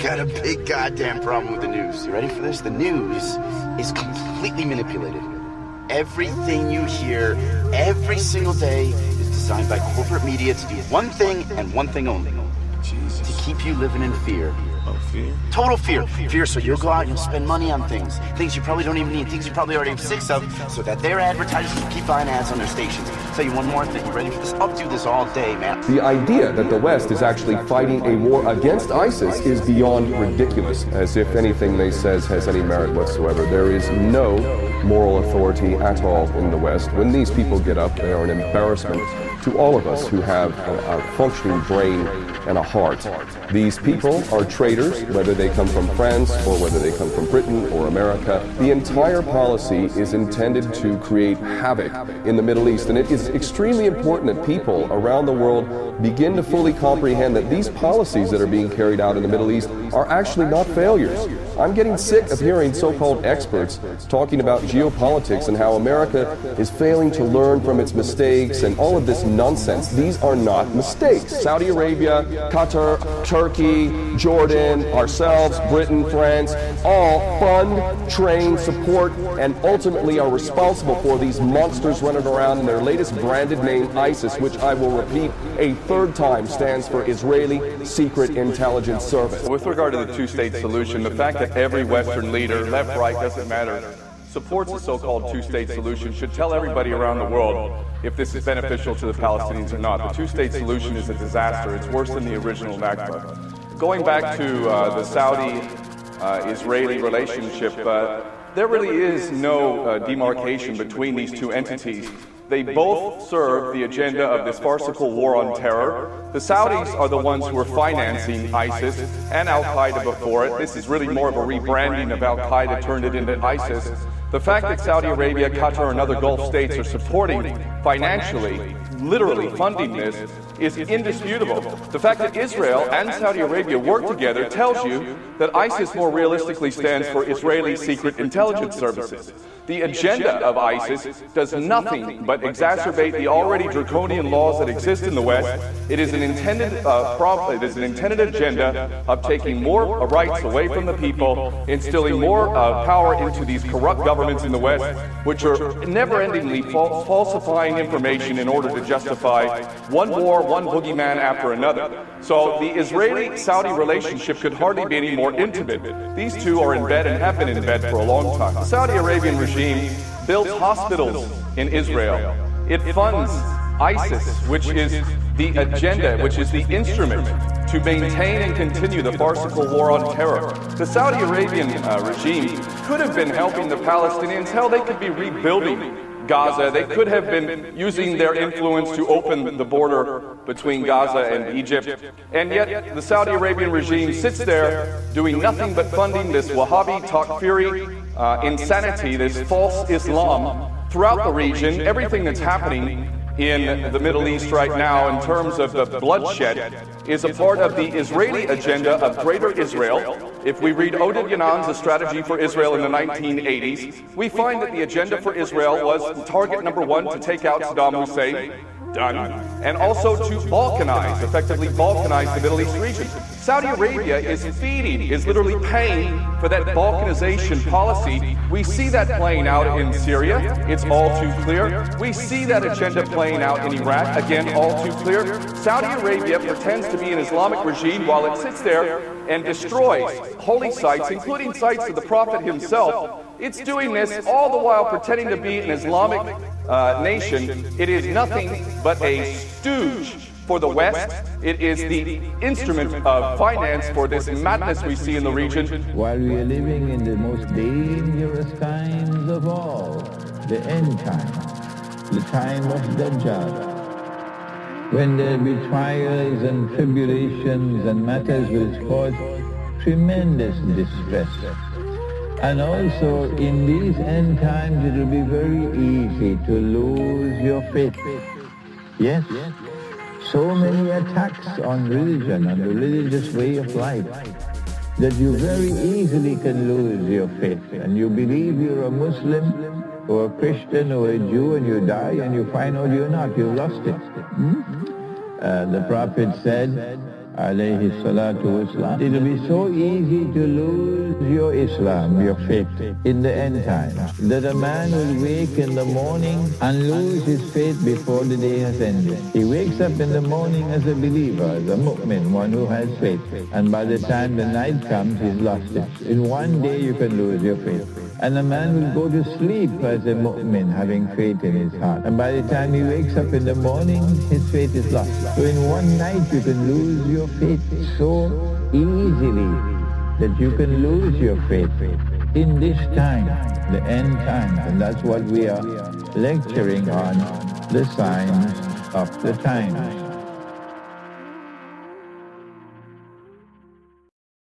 got a big goddamn problem with the news. You ready for this? The news is completely manipulated. Everything you hear every single day is designed by corporate media to do one thing and one thing only. Jesus. To keep you living in fear. Oh, fear? Total fear. Fear so you'll go out and you'll spend money on things. Things you probably don't even need. Things you probably already have 6 of, so that their advertisers will keep buying ads on their stations. Tell you one more thing. You ready for this? I'll do this all day, man. The idea that the West is actually fighting a war against ISIS is beyond ridiculous, as if anything they says has any merit whatsoever. There is no moral authority at all in the West. When these people get up, they are an embarrassment to all of us who have a functioning brain and a heart. These people are traitors, whether they come from France or whether they come from Britain or America. The entire policy is intended to create havoc in the Middle East, and it is extremely important that people around the world begin to fully comprehend that these policies that are being carried out in the Middle East are actually not failures. I'm getting sick of hearing so-called experts talking about geopolitics and how America is failing to learn from its mistakes and all of this nonsense. These are not mistakes. Saudi Arabia, Qatar, Turkey, Jordan, ourselves, Britain, France, all fund, train, support, and ultimately are responsible for these monsters running around in their latest branded name, ISIS, which I will repeat a third time stands for Israeli Secret Intelligence Service. With regard to the two-state solution, the fact that every Western leader, left, right, doesn't matter, supports the so-called two-state solution should tell everybody around the world if this is beneficial to the Palestinians or not. The two-state solution is a disaster. It's worse than the original Nakba. Going back to the Saudi-Israeli relationship, there really is no demarcation between these two entities. They both serve the agenda of this farcical war on terror. The Saudis are the ones who are financing ISIS and Al-Qaeda before it. This is really more of a rebranding of Al-Qaeda, turned it into ISIS. The fact that Saudi Arabia, Qatar, and other Gulf states are supporting financially, literally funding this, is indisputable. The fact that Israel and Saudi Arabia work together tells you that ISIS more realistically stands for Israeli Secret Intelligence Services. The agenda of ISIS does nothing but exacerbate the already draconian laws that exist in the West. It is an intended agenda of taking more rights away from the people, instilling more power into these corrupt governments in the West, which are never-endingly falsifying information in order to justify one war, one boogeyman after another. So the Israeli-Saudi relationship could hardly be any more intimate. These two are in bed and have been in bed for a long time. The Saudi Arabian regime builds hospitals in Israel. It funds ISIS, which is the agenda, which is the instrument to maintain and continue the farcical war on terror. The Saudi Arabian regime could have been helping the Palestinians. Hell, they could be rebuilding Gaza. They could have been using their influence to open the border between Gaza and Egypt. And yet the Saudi Arabian regime sits there doing nothing but funding this Wahhabi Takfiri insanity, this false Islam throughout the region. Everything that's happening in the Middle East right now in terms of the bloodshed is a part of the Israeli agenda of Greater Israel. If we read Oded Yanan's A Strategy for Israel in the 1980s, we find that the agenda for Israel was target number 1, to take out Saddam Hussein, done, and also to balkanize, effectively balkanize the Middle East region. Saudi Arabia is literally paying for that balkanization policy. We see that playing out in Syria. It's all too clear. We see that agenda playing out in Iraq. Again, all too clear. Saudi Arabia pretends to be an Islamic regime while it sits there and destroys holy sites, including sites of the Prophet himself. It's doing this all the while pretending to be an Islamic nation. It is nothing but a stooge for the West. It is the instrument of finance for this madness we see in the region. While we are living in the most dangerous times of all, the end time, the time of Dajjal, when there will be trials and tribulations and matters will cause tremendous distress. And also in these end times it will be very easy to lose your faith. Yes, so many attacks on religion and the religious way of life that you very easily can lose your faith. And you believe you're a Muslim or a Christian or a Jew, and you die and you find out you're not, you've lost it. The Prophet said, alayhi salatu wasalam, it will be so easy to lose your Islam, your faith, in the end times, that a man will wake in the morning and lose his faith before the day has ended. He wakes up in the morning as a believer, as a mu'min, one who has faith, and by the time the night comes, he's lost it. In one day you can lose your faith. And a man will go to sleep as a mu'min, having faith in his heart. And by the time he wakes up in the morning, his faith is lost. So in one night you can lose your faith so easily that you can lose your faith in this time, the end time. And that's what we are lecturing on, the signs of the times.